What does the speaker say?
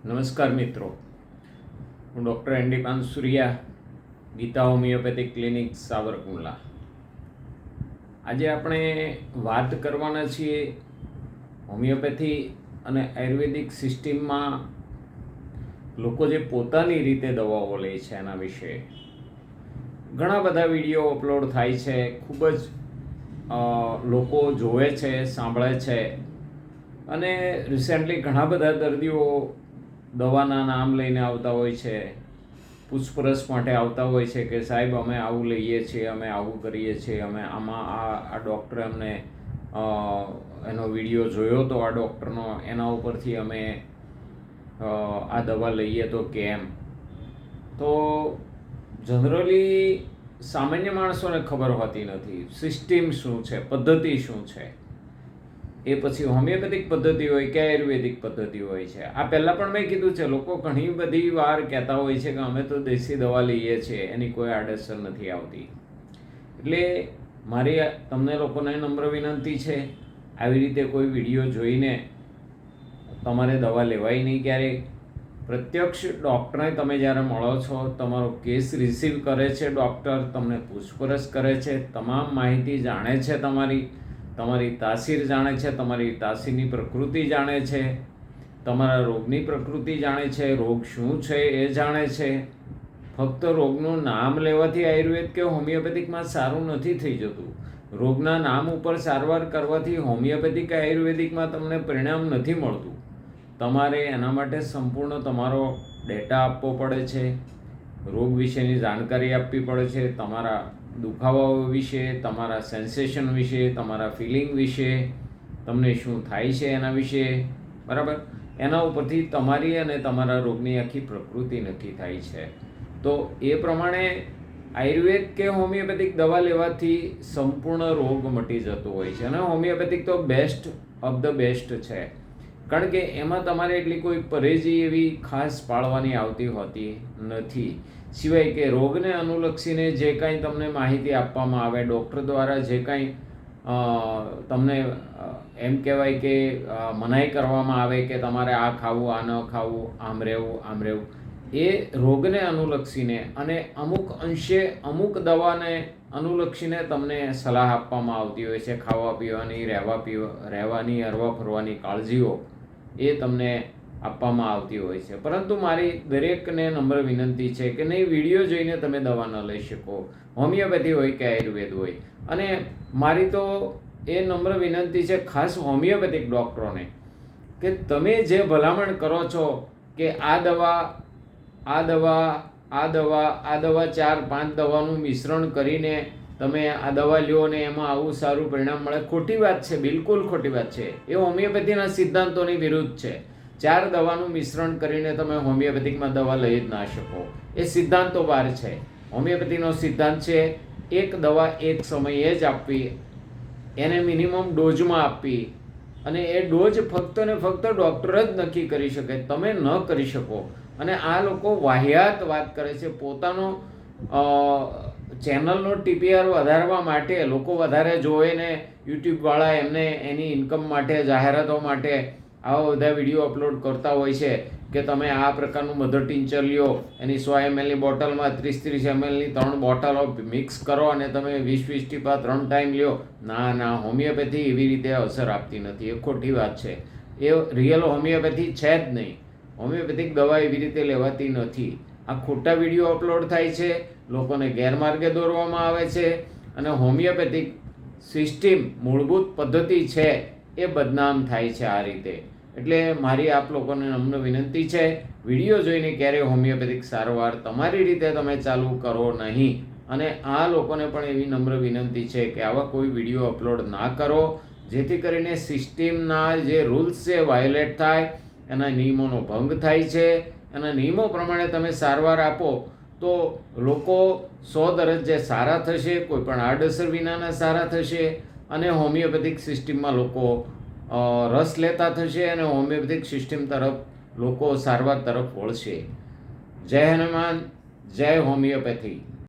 નમસ્કાર મિત્રો, હું doctor N D Pansuriya, Geeta homeopathic clinic Savarkundla. આજે આપણે વાત કરવાના છીએ હોમિયોપેથી અને આયુર્વેદિક સિસ્ટમમાં લોકો જે પોતાની રીતે દવાઓ લે છે એના વિશે. ઘણા બધા વિડીયો અપલોડ થાય છે, ખૂબ જ લોકો જોવે છે, સાંભળે છે, અને રિસેન્ટલી ઘણા બધા દર્દીઓ દવાના નામ લઈને આવતા હોય છે, પૂછપરછ માટે આવતા હોય છે કે સાહેબ અમે આવું લઈએ છીએ, અમે આવું કરીએ છીએ, અમે આમાં આ ડૉક્ટરે અમને એનો વિડીયો જોયો તો આ ડૉક્ટરનો, એના ઉપરથી અમે આ દવા લઈએ તો કેમ. તો જનરલી સામાન્ય માણસોને ખબર હોતી નથી સિસ્ટમ શું છે, પદ્ધતિ શું છે. એ પછી હોમિયોપેથિક પદ્ધતિ હોય કે આયુર્વેદિક પદ્ધતિ હોય છે. આ પહેલાં પણ મેં કીધું છે, લોકો ઘણી બધી વાર કહેતા હોય છે કે અમે તો દેશી દવા લઈએ છીએ, એની કોઈ આડઅસર નથી આવતી. એટલે મારી તમને લોકોને નમ્ર વિનંતી છે, આવી રીતે કોઈ વિડીયો જોઈને તમારે દવા લેવાય નહીં ક્યારેય. પ્રત્યક્ષ ડૉક્ટરને તમે જ્યારે મળો છો, તમારો કેસ રિસીવ કરે છે ડૉક્ટર, તમને પૂછપરછ કરે છે, તમામ માહિતી જાણે છે, તમારી તાસીર જાણે છે, તમારી તાસીરની પ્રકૃતિ જાણે છે, તમારા રોગની પ્રકૃતિ જાણે છે, રોગ શું છે એ જાણે છે. ફક્ત રોગનું નામ લેવાથી આયુર્વેદ કે હોમિયોપેથિકમાં સારું નથી થઈ જતું. રોગના નામ ઉપર સારવાર કરવાથી હોમિયોપેથિક કે આયુર્વેદિકમાં તમને પરિણામ નથી મળતું. તમારે એના માટે સંપૂર્ણ તમારો ડેટા આપવો પડે છે, રોગ વિશેની જાણકારી આપવી પડે છે, તમારા દુખાવાઓ વિશે, તમારા સેન્સેશન વિશે, તમારા ફિલિંગ વિશે, તમને શું થાય છે એના વિશે, બરાબર. એના ઉપરથી તમારી અને તમારા રોગની આખી પ્રકૃતિ નક્કી થાય છે. તો એ પ્રમાણે આયુર્વેદ કે હોમિયોપેથિક દવા લેવાથી સંપૂર્ણ રોગ મટી જતો હોય છે. અને હોમિયોપેથિક તો બેસ્ટ ઓફ ધ બેસ્ટ છે, કારણ કે એમાં તમારે એટલી કોઈ પરેજી એવી ખાસ પાળવાની આવતી હોતી નથી. સિવાય કે રોગને અનુલક્ષીને જે કાંઈ તમને માહિતી આપવામાં આવે ડૉક્ટર દ્વારા, જે કાંઈ તમને એમ કહેવાય કે મનાઈ કરવામાં આવે કે તમારે આ ખાવું, આ ન ખાવું, આમ રહેવું, એ રોગને અનુલક્ષીને અને અમુક અંશે અમુક દવાને અનુલક્ષીને તમને સલાહ આપવામાં આવતી હોય છે. ખાવા પીવાની, રહેવાની, હરવા ફરવાની કાળજીઓ એ તમને આપવામાં આવતી હોય છે. પરંતુ મારી દરેકને નમ્ર વિનંતી છે કે નહીં, વિડીયો જોઈને તમે દવા ન લઈ શકો, હોમિયોપેથી હોય કે આયુર્વેદ હોય. અને મારી તો એ નમ્ર વિનંતી છે ખાસ હોમિયોપેથિક ડૉક્ટરોને કે તમે જે ભલામણ કરો છો કે આ દવા 4-5 દવાનું મિશ્રણ કરીને તમે આ દવા લ્યો ને એમાં આવું સારું પરિણામ મળે, ખોટી વાત છે, બિલકુલ ખોટી વાત છે. એ હોમિયોપેથીના સિદ્ધાંતોની વિરુદ્ધ છે. 4 દવાનું મિશ્રણ કરીને તમે હોમિયોપેથિકમાં દવા લઈ જ ના શકો. એ સિદ્ધાંતો બહાર છે. હોમિયોપેથીનો સિદ્ધાંત છે એક દવા એક સમયે જ આપવી, એને મિનિમમ ડોઝમાં આપવી, અને એ ડોઝ ફક્ત ને ફક્ત ડૉક્ટર જ નક્કી કરી શકે, તમે ન કરી શકો. અને આ લોકો વાહિયાત વાત કરે છે. પોતાનો ચેનલનો TPR વધારવા માટે, લોકો વધારે જોવે ને યુટ્યુબવાળા એમને એની ઇન્કમ માટે, જાહેરાતો માટે આવા બધા વિડીયો અપલોડ કરતા હોય છે કે તમે આ પ્રકારનું મધર ટિંચર લ્યો, એની 100 ml બોટલમાં 30 ml 3 બોટલો મિક્સ કરો અને તમે 20 ટીપા 3 ટાઈમ લ્યો. ના, હોમિયોપેથી એવી રીતે અસર આપતી નથી. એ ખોટી વાત છે. એ રિયલ હોમિયોપેથી છે જ નહીં. હોમિયોપેથિક દવા એવી રીતે લેવાતી નથી. આ ખોટા વિડીયો અપલોડ થાય છે, લોકોને ગેરમાર્ગે દોરવામાં આવે છે, અને હોમિયોપેથિક સિસ્ટમ, મૂળભૂત પદ્ધતિ છે એ બદનામ થાય છે આ રીતે. એટલે મારી આપ લોકોને નમ્ર વિનંતી છે, વિડીયો જોઈને ક્યારેય હોમિયોપેથિક સારવાર તમારી રીતે તમે ચાલુ કરો નહીં. અને આ લોકોને પણ એવી નમ્ર વિનંતી છે કે આવા કોઈ વિડીયો અપલોડ ના કરો, જેથી કરીને સિસ્ટમના જે રૂલ્સ છે વાયોલેટ થાય, એના નિયમોનો ભંગ થાય છે. એના નિયમો પ્રમાણે તમે સારવાર આપો તો લોકો 100 દરજ્જે સારા થશે, કોઈ પણ આડઅસર વિનાના સારા થશે, અને હોમિયોપેથિક સિસ્ટમમાં લોકો રસ લેતા થશે, અને હોમિયોપેથિક સિસ્ટમ તરફ લોકો સારવાર તરફ વળશે. જય હનુમાન, જય હોમિયોપેથી.